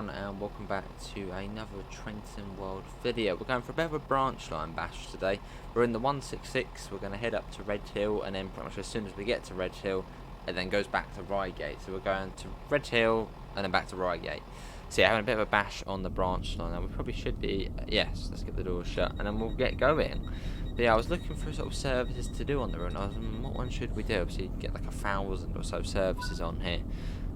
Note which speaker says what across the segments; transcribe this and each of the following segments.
Speaker 1: everyone, and welcome back to another Trenton World video. We're going for a bit of a Branchline bash today. We're in the 166, we're going to head up to Redhill, and then pretty much as soon as we get to Redhill, it then goes back to Reigate. So we're going to Redhill, and then back to Reigate. So yeah, having a bit of a bash on the Branchline. Now we probably should be, yes, let's get the doors shut, and then we'll get going. But yeah, I was looking for sort of services to do on the run. I was what one should we do? Obviously, you can get like 1,000 or so services on here.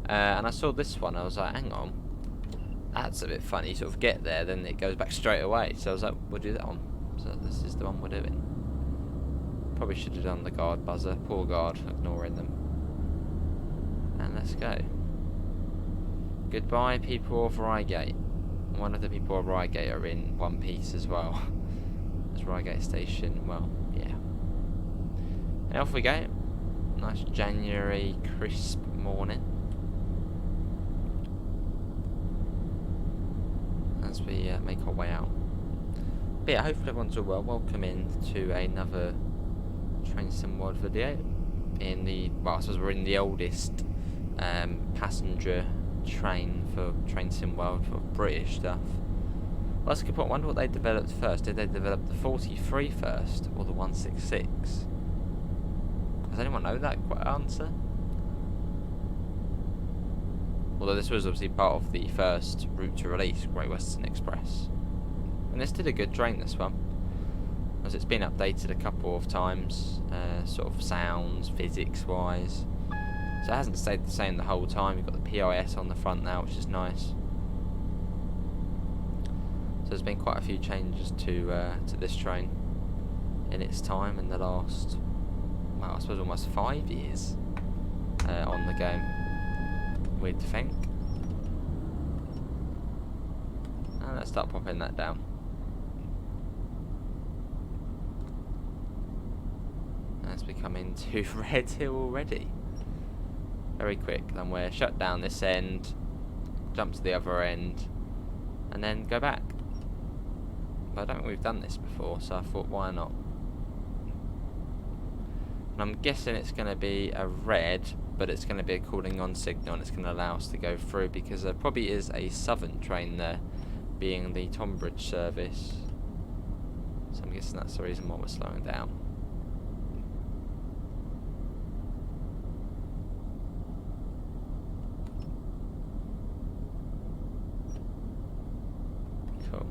Speaker 1: And I saw this one, I was like, hang on, that's a bit funny. You sort of get there, then it goes back straight away. So I was like, we'll do that one. So this is the one we're doing. Probably should have done the guard buzzer. Poor guard, ignoring them. And let's go. Goodbye, people of Reigate. One of the people of Reigate are in one piece as well. There's Reigate Station, well, yeah. And off we go. Nice January crisp morning. As we make our way out. But yeah, hopefully everyone's all well. Welcome in to another Trenton World video. In the, well, I suppose we're in the oldest passenger train for Trenton World for British stuff. Well, that's a good point. I wonder what they developed first. Did they develop the 43 first or the 166? Does anyone know that answer? Although this was obviously part of the first route to release, Great Western Express. And this did a good train, this one. As it's been updated a couple of times, sort of sounds, physics-wise. So it hasn't stayed the same the whole time. You've got the PIS on the front now, which is nice. So there's been quite a few changes to this train in its time in the last, well, I suppose almost 5 years on the game. We'd think. And let's start popping that down. As we come into Redhill already. Very quick. Then we're shut down this end, jump to the other end, and then go back. But I don't think we've done this before, so I thought, why not? And I'm guessing it's going to be a red, but it's going to be a calling on signal, and it's going to allow us to go through, because there probably is a southern train there, being the Tonbridge service. So I'm guessing that's the reason why we're slowing down. Cool.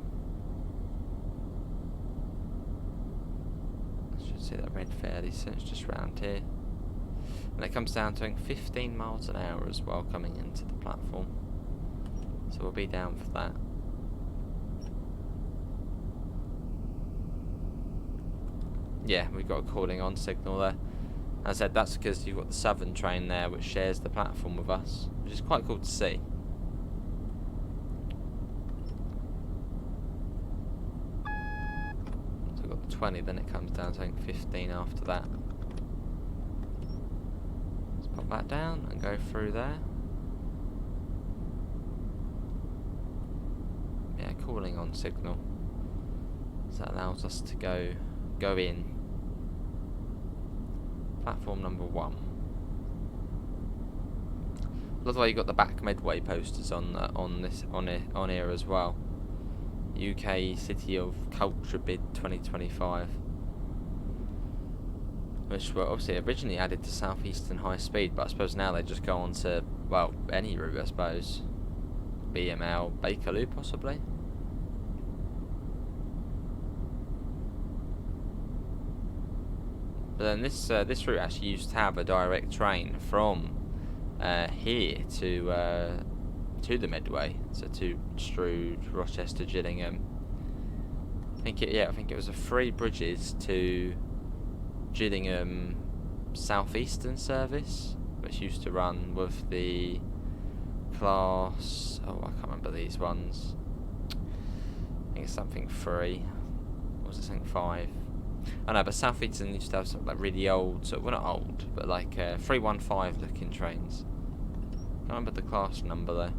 Speaker 1: I should see that red fairly soon. It's just round here. And it comes down to 15 miles an hour as well coming into the platform. So we'll be down for that. Yeah, we've got a calling on signal there. As I said, that's because you've got the southern train there which shares the platform with us, which is quite cool to see. So we've got the 20, then it comes down to 15 after that. Pop that down and go through there. Yeah, calling on signal. So that allows us to go in. Platform number 1. Love the way you got the back Medway posters on here as well. UK City of Culture Bid 2025. Which were obviously originally added to South Eastern High Speed, but I suppose now they just go on to, well, any route, I suppose. BML, Bakerloo, possibly. But then this route actually used to have a direct train from here to the Medway, so to Strood, Rochester, Gillingham. I think it was a 3 bridges to Gillingham Southeastern service, which used to run with the class, oh, I can't remember these ones. I think it's something 3, or was it something 5? I know, but Southeastern used to have something like really old, so, well, not old, but like 315 looking trains. I can't remember the class number though.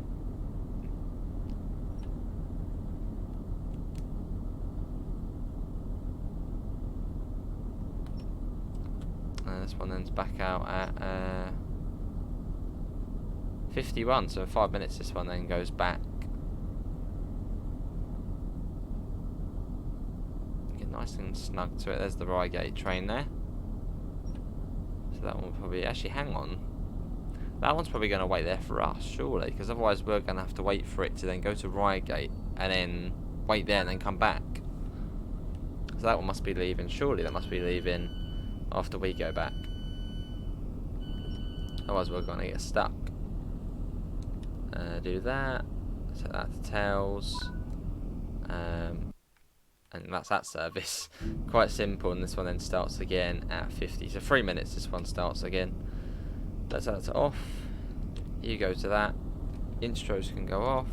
Speaker 1: This one then's back out at 51, so in 5 minutes this one then goes back nice and snug to it. There's the Reigate train there. So that one will probably... Actually, hang on. That one's probably going to wait there for us, surely. Because otherwise we're going to have to wait for it to then go to Reigate. And then wait there and then come back. So that one must be leaving. Surely that must be leaving after we go back. Otherwise we're going to get stuck. Do that. Set that to tails. And that's that service. Quite simple, and this one then starts again at 50. So 3 minutes this one starts again. That's off. You go to that. Intros can go off.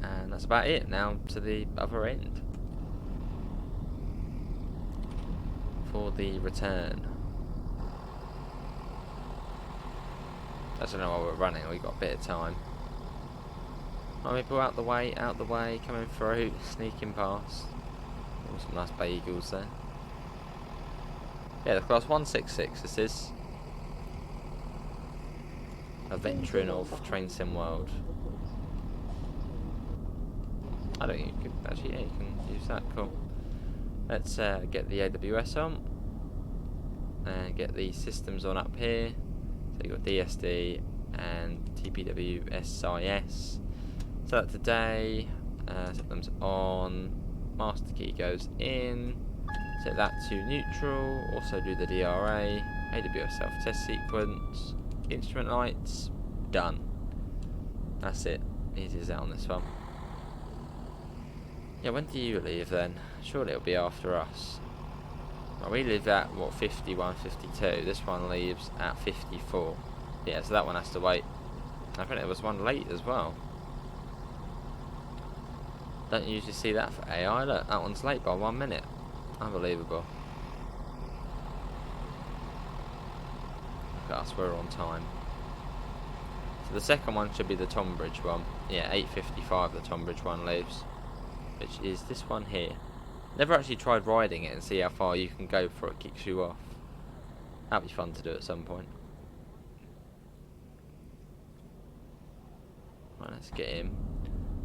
Speaker 1: And that's about it. Now to the other end. For the return. I don't know why we're running, we've got a bit of time. Oh, people out the way, coming through, sneaking past. Oh, some nice bagels there. Yeah, the class 166, this is. A veteran of Train Sim World. I don't think you could, actually, yeah, you can use that, cool. Let's get the AWS on. And get the systems on up here. So you've got DSD and TPW-SIS. Set that today. Set them on. Master key goes in. Set that to neutral. Also do the DRA. AWS self-test sequence. Instrument lights. Done. That's it. Easy as that on this one. Yeah, when do you leave then? Surely it'll be after us. Well, we leave at, what, 51, 52. This one leaves at 54. Yeah, so that one has to wait. I think there was one late as well. Don't usually see that for AI. Look, that one's late by 1 minute. Unbelievable. Look at us, we're on time. So the second one should be the Tonbridge one. Yeah, 8:55 the Tonbridge one leaves. Which is this one here. Never actually tried riding it and see how far you can go before it kicks you off. That'd be fun to do at some point. Right, let's get in.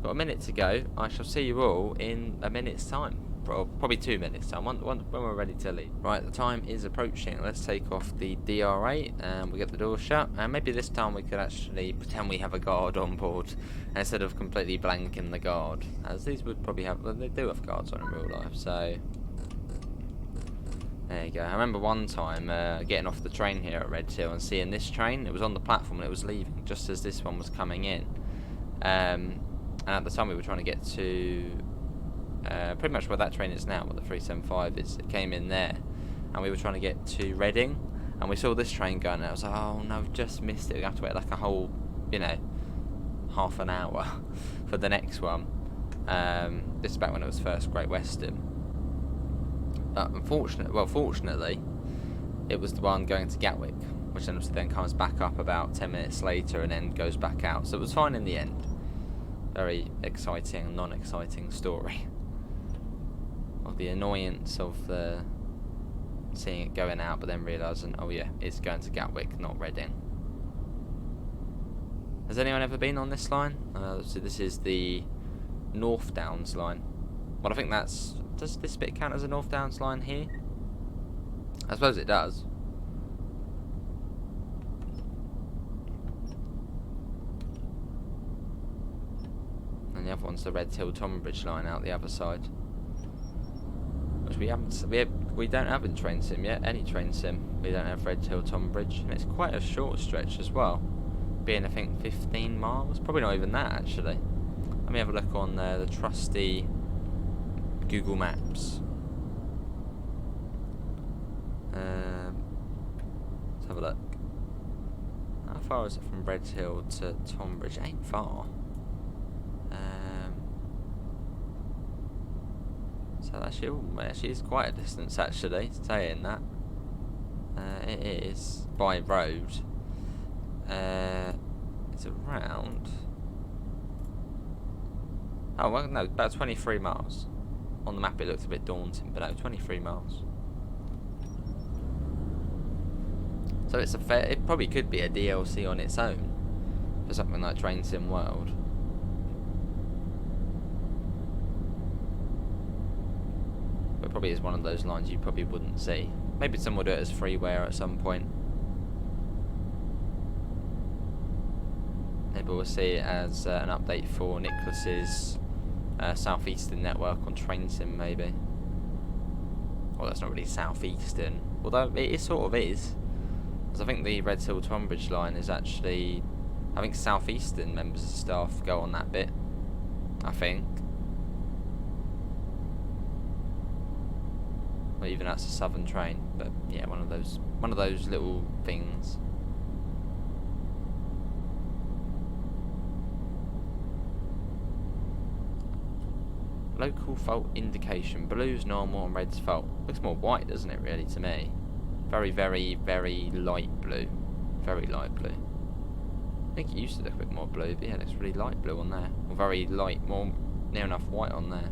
Speaker 1: Got a minute to go. I shall see you all in a minute's time. Or probably 2 minutes time, when we're ready to leave. Right, the time is approaching. Let's take off the DRA and we get the door shut. And maybe this time we could actually pretend we have a guard on board instead of completely blanking the guard. As these would probably have, well, they do have guards on in real life, so... There you go. I remember one time getting off the train here at Redhill and seeing this train. It was on the platform and it was leaving just as this one was coming in. And at the time we were trying to get to... pretty much where that train is now, where the 375 is. It came in there, and we were trying to get to Reading, and we saw this train going, and I was like, oh no, we've just missed it. We have to wait like a whole, you know, half an hour for the next one. This is back when it was first Great Western. But fortunately, it was the one going to Gatwick, which then comes back up about 10 minutes later and then goes back out. So it was fine in the end. Very exciting, non-exciting story. Of the annoyance of seeing it going out, but then realising, oh yeah, it's going to Gatwick, not Reading. Has anyone ever been on this line? So this is the North Downs line. Well, I think that's... Does this bit count as a North Downs line here? I suppose it does. And the other one's the Redhill Tonbridge line out the other side. Which we haven't, we don't have in Train Sim yet, any Train Sim. We don't have Redhill Tonbridge, and it's quite a short stretch as well. Being, I think, 15 miles, probably not even that actually. Let me have a look on the trusty Google Maps. Let's have a look. How far is it from Redhill to Tonbridge? It ain't far. So actually is quite a distance actually, saying that. It is by road. It's around... Oh, well, no, about 23 miles. On the map it looks a bit daunting, but no, 23 miles. So it's a fair... It probably could be a DLC on its own for something like Train Sim World. probably is one of those lines you probably wouldn't see. Maybe someone will do it as freeware at some point. Maybe we'll see it as an update for Nicholas's southeastern network on TrainSim, maybe. Well, that's not really southeastern, although it sort of is. Because I think the Redhill to Umbridge line is actually, I think southeastern members of staff go on that bit. I think. Or even that's a southern train, but yeah, one of those little things. Local fault indication. Blue's normal and red's fault. Looks more white, doesn't it, really, to me? Very, very, very light blue. Very light blue. I think it used to look a bit more blue, but yeah, it looks really light blue on there. Or very light, more near enough white on there.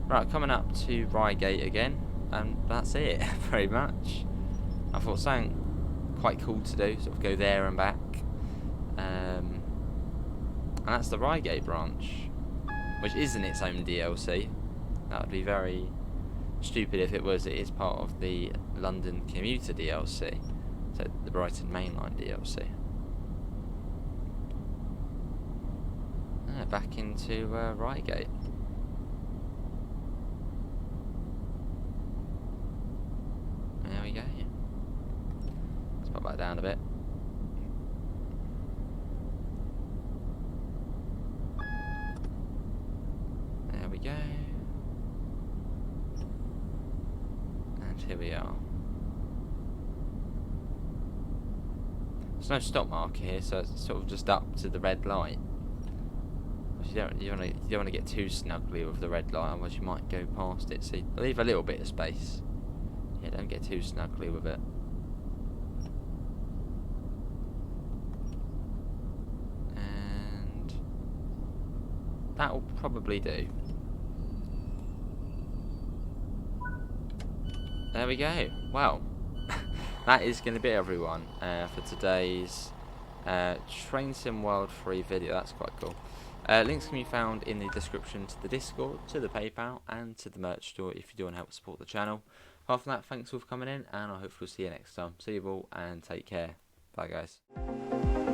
Speaker 1: Right, coming up to Reigate again, and that's it, pretty much. I thought something quite cool to do, sort of go there and back. And that's the Reigate branch, which isn't its own DLC. That would be very stupid if it was. It is part of the London Commuter DLC, so the Brighton Mainline DLC. Back into Reigate. There we go. Let's pop that down a bit. There we go. And here we are. There's no stop marker here, so it's sort of just up to the red light. You don't want to get too snugly with the red light, otherwise you might go past it. So leave a little bit of space. Yeah, don't get too snugly with it. And that'll probably do. There we go. Well, that is going to be everyone for today's TrainSim World 3 video. That's quite cool. Links can be found in the description to the Discord, to the PayPal, and to the merch store if you do want to help support the channel. Apart from that, thanks all for coming in, and I hope we'll see you next time. See you all, and take care. Bye, guys.